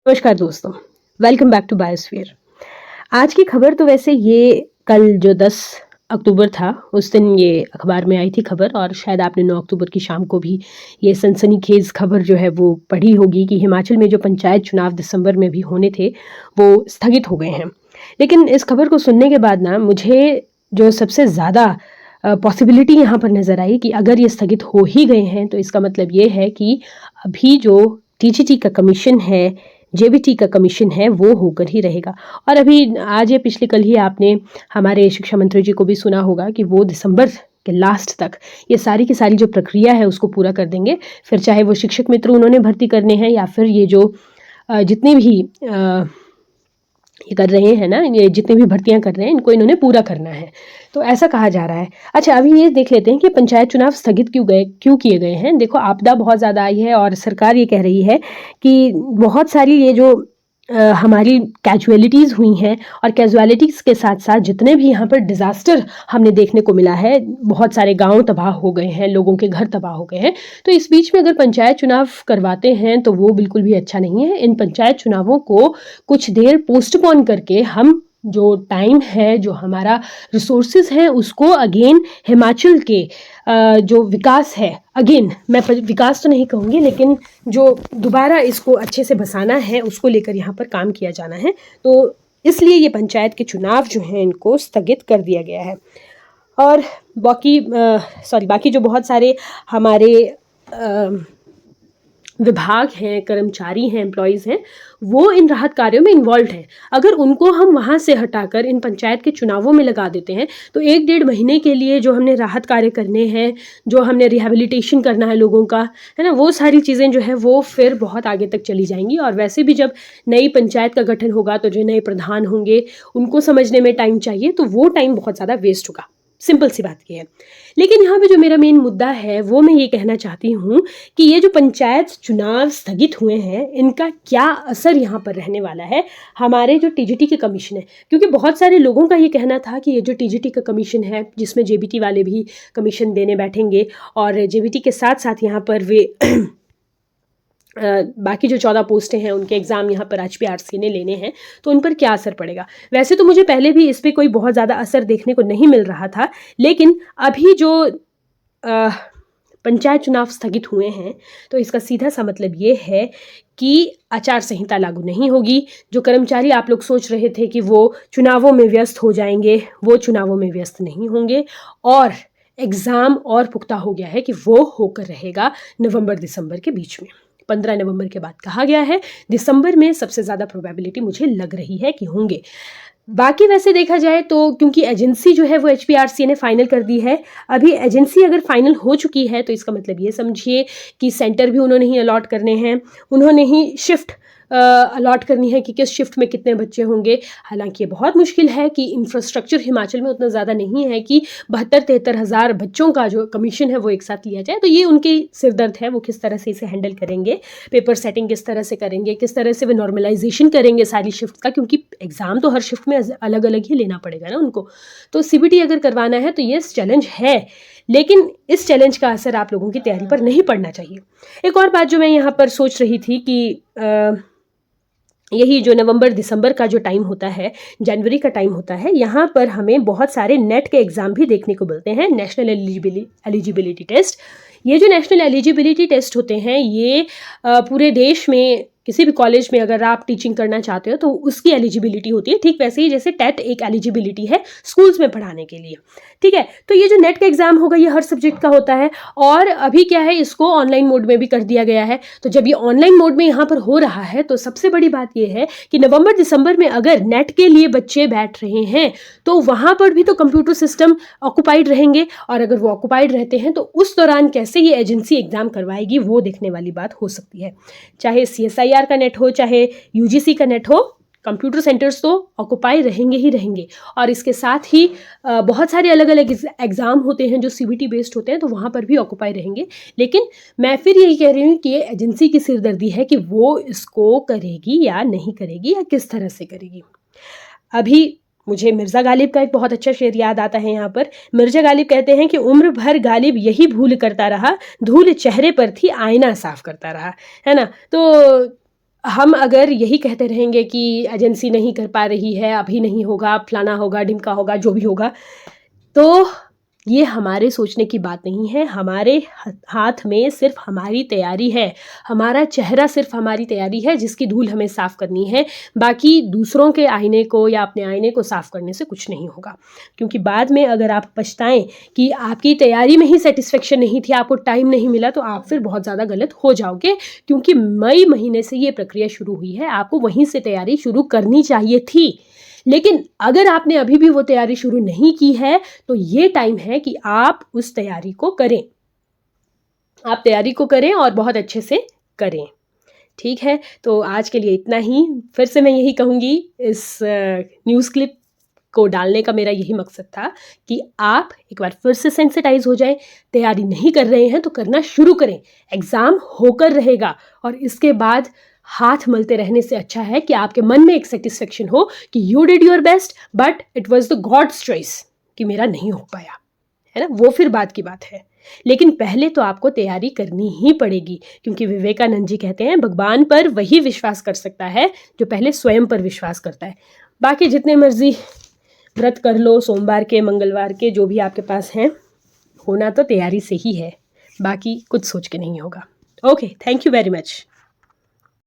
नमस्कार दोस्तों, welcome back to biosphere. आज की खबर तो वैसे ये कल जो 10 अक्टूबर था, उस दिन ये अखबार में आई थी खबर और शायद आपने 9 अक्टूबर की शाम को भी ये सनसनीखेज़ खबर जो है वो पढ़ी होगी कि हिमाचल में जो पंचायत चुनाव दिसंबर में भी होने थे, वो स्थगित हो गए हैं। लेकिन इस खबर को सुनने के बाद ना मुझे जो सबसे ज़्यादा पॉसिबिलिटी यहाँ पर नज़र आई कि अगर ये स्थगित हो ही गए हैं, तो इसका मतलब ये है कि अभी जो टीजीटी का कमीशन है, जेबीटी का कमीशन है वो होकर ही रहेगा। और अभी आज या पिछले कल ही आपने हमारे शिक्षा मंत्री जी को भी सुना होगा कि वो दिसंबर के लास्ट तक ये सारी की सारी जो प्रक्रिया है उसको पूरा कर देंगे। फिर चाहे वो शिक्षक मित्र उन्होंने भर्ती करने हैं या फिर ये जो जितने भी ये कर रहे हैं ना, ये जितनी भी भर्तियां कर रहे हैं इनको इन्होंने पूरा करना है, तो ऐसा कहा जा रहा है। अच्छा, अभी ये देख लेते हैं कि पंचायत चुनाव स्थगित क्यों किए गए हैं। देखो, आपदा बहुत ज़्यादा आई है और सरकार ये कह रही है कि बहुत सारी ये जो हमारी कैजुअलिटीज़ हुई हैं और कैजुअलिटीज़ के साथ साथ जितने भी यहाँ पर डिज़ास्टर हमने देखने को मिला है, बहुत सारे गांव तबाह हो गए हैं, लोगों के घर तबाह हो गए हैं, तो इस बीच में अगर पंचायत चुनाव करवाते हैं तो वो बिल्कुल भी अच्छा नहीं है। इन पंचायत चुनावों को कुछ देर पोस्टपोन करके हम जो टाइम है, जो हमारा रिसोर्सेज हैं, उसको अगेन हिमाचल के जो विकास है, अगेन मैं विकास तो नहीं कहूँगी, लेकिन जो दोबारा इसको अच्छे से बसाना है उसको लेकर यहाँ पर काम किया जाना है। तो इसलिए ये पंचायत के चुनाव जो हैं इनको स्थगित कर दिया गया है। और बाकी जो बहुत सारे हमारे विभाग हैं, कर्मचारी हैं, एम्प्लॉयज़ हैं, वो इन राहत कार्यों में इन्वॉल्व हैं। अगर उनको हम वहाँ से हटाकर इन पंचायत के चुनावों में लगा देते हैं, तो 1 डेढ़ महीने के लिए जो हमने राहत कार्य करने हैं, जो हमने रिहैबिलिटेशन करना है लोगों का, है ना, वो सारी चीज़ें जो है वो फिर बहुत आगे तक चली जाएंगी। और वैसे भी जब नई पंचायत का गठन होगा तो जो नए प्रधान होंगे उनको समझने में टाइम चाहिए, तो वो टाइम बहुत ज़्यादा वेस्ट होगा। सिंपल सी बात ये है। लेकिन यहाँ पे जो मेरा मेन मुद्दा है वो मैं ये कहना चाहती हूँ कि ये जो पंचायत चुनाव स्थगित हुए हैं, इनका क्या असर यहाँ पर रहने वाला है हमारे जो टीजीटी के कमीशन है। क्योंकि बहुत सारे लोगों का ये कहना था कि ये जो टीजीटी का कमीशन है, जिसमें जेबीटी वाले भी कमीशन देने बैठेंगे और जेबीटी के साथ साथ यहाँ पर वे बाकी जो 14 पोस्टें हैं उनके एग्ज़ाम यहाँ पर HPRC ने लेने हैं, तो उन पर क्या असर पड़ेगा। वैसे तो मुझे पहले भी इस पर कोई बहुत ज़्यादा असर देखने को नहीं मिल रहा था, लेकिन अभी जो पंचायत चुनाव स्थगित हुए हैं, तो इसका सीधा सा मतलब ये है कि आचार संहिता लागू नहीं होगी। जो कर्मचारी आप लोग सोच रहे थे कि वो चुनावों में व्यस्त हो जाएंगे, वो चुनावों में व्यस्त नहीं होंगे। और एग्ज़ाम और पुख्ता हो गया है कि वो होकर रहेगा नवंबर दिसंबर के बीच में। 15 नवंबर के बाद कहा गया है। दिसंबर में सबसे ज़्यादा प्रोबेबिलिटी मुझे लग रही है कि होंगे। बाकी वैसे देखा जाए तो क्योंकि एजेंसी जो है वो HPRC ने फाइनल कर दी है, अभी एजेंसी अगर फाइनल हो चुकी है तो इसका मतलब ये समझिए कि सेंटर भी उन्होंने ही अलॉट करने हैं, उन्होंने ही शिफ्ट अलॉट करनी है कि किस शिफ्ट में कितने बच्चे होंगे। हालांकि ये बहुत मुश्किल है कि इंफ्रास्ट्रक्चर हिमाचल में उतना ज़्यादा नहीं है कि 72-73 हज़ार बच्चों का जो कमीशन है वो एक साथ लिया जाए। तो ये उनकी सिरदर्द है, वो किस तरह से इसे हैंडल करेंगे, पेपर सेटिंग किस तरह से करेंगे, किस तरह से वे नॉर्मलाइजेशन करेंगे सारी शिफ्ट का, क्योंकि एग्ज़ाम तो हर शिफ्ट में अलग अलग ही लेना पड़ेगा ना उनको। तो CBT अगर करवाना है तो ये चैलेंज है, लेकिन इस चैलेंज का असर आप लोगों की तैयारी पर नहीं पड़ना चाहिए। एक और बात जो मैं यहाँ पर सोच रही थी कि यही जो नवंबर दिसंबर का जो टाइम होता है, जनवरी का टाइम होता है, यहाँ पर हमें बहुत सारे नेट के एग्ज़ाम भी देखने को मिलते हैं, नेशनल एलिजिबिलिटी टेस्ट। ये जो नेशनल एलिजिबिलिटी टेस्ट होते हैं ये पूरे देश में किसी भी कॉलेज में अगर आप टीचिंग करना चाहते हो तो उसकी एलिजिबिलिटी होती है, ठीक वैसे ही जैसे टेट एक एलिजिबिलिटी है स्कूल्स में पढ़ाने के लिए, ठीक है। तो ये जो नेट का एग्ज़ाम होगा ये हर सब्जेक्ट का होता है और अभी क्या है, इसको ऑनलाइन मोड में भी कर दिया गया है। तो जब ये ऑनलाइन मोड में यहाँ पर हो रहा है तो सबसे बड़ी बात ये है कि नवंबर दिसंबर में अगर नेट के लिए बच्चे बैठ रहे हैं तो वहाँ पर भी तो कंप्यूटर सिस्टम ऑक्यूपाइड रहेंगे, और अगर वो ऑक्यूपाइड रहते हैं तो उस दौरान कैसे ये एजेंसी एग्ज़ाम करवाएगी वो देखने वाली बात हो सकती है। चाहे CSIR का नेट हो, चाहे UGC का नेट हो, कंप्यूटर सेंटर्स तो ऑक्यूपाई रहेंगे ही रहेंगे। और इसके साथ ही बहुत सारे अलग अलग एग्ज़ाम होते हैं जो CBT बेस्ड होते हैं, तो वहाँ पर भी ऑक्यूपाई रहेंगे। लेकिन मैं फिर यही कह रही हूँ कि ये एजेंसी की सिरदर्दी है कि वो इसको करेगी या नहीं करेगी या किस तरह से करेगी। अभी मुझे मिर्ज़ा गालिब का एक बहुत अच्छा शेर याद आता है यहाँ पर। मिर्ज़ा गालिब कहते हैं कि उम्र भर गालिब यही भूल करता रहा, धूल चेहरे पर थी आईना साफ करता रहा, है ना। तो हम अगर यही कहते रहेंगे कि एजेंसी नहीं कर पा रही है, अभी नहीं होगा, फलाना होगा, ढिमका होगा, जो भी होगा, तो ये हमारे सोचने की बात नहीं है। हमारे हाथ में सिर्फ हमारी तैयारी है, हमारा चेहरा सिर्फ हमारी तैयारी है जिसकी धूल हमें साफ़ करनी है। बाकी दूसरों के आईने को या अपने आईने को साफ़ करने से कुछ नहीं होगा, क्योंकि बाद में अगर आप पछताएं कि आपकी तैयारी में ही सेटिस्फेक्शन नहीं थी, आपको टाइम नहीं मिला, तो आप फिर बहुत ज़्यादा गलत हो जाओगे, क्योंकि मई महीने से ये प्रक्रिया शुरू हुई है। आपको वहीं से तैयारी शुरू करनी चाहिए थी। लेकिन अगर आपने अभी भी वो तैयारी शुरू नहीं की है, तो ये टाइम है कि आप उस तैयारी को करें। आप तैयारी को करें और बहुत अच्छे से करें। ठीक है, तो आज के लिए इतना ही। फिर से मैं यही कहूँगी, इस न्यूज़ क्लिप को डालने का मेरा यही मकसद था कि आप एक बार फिर से सेंसिटाइज हो जाएं। तैयारी नहीं कर रहे हैं तो करना शुरू करें। एग्ज़ाम होकर रहेगा और इसके बाद हाथ मलते रहने से अच्छा है कि आपके मन में एक सेटिस्फेक्शन हो कि you did your best, but it was the gods choice कि मेरा नहीं हो पाया, है ना, वो फिर बात की बात है। लेकिन पहले तो आपको तैयारी करनी ही पड़ेगी, क्योंकि विवेकानंद जी कहते हैं भगवान पर वही विश्वास कर सकता है जो पहले स्वयं पर विश्वास करता है। बाकी जितने मर्जी व्रत कर लो, सोमवार के, मंगलवार के, जो भी आपके पास हैं, होना तो तैयारी से ही है, बाकी कुछ सोच के नहीं होगा। Okay, thank you very much.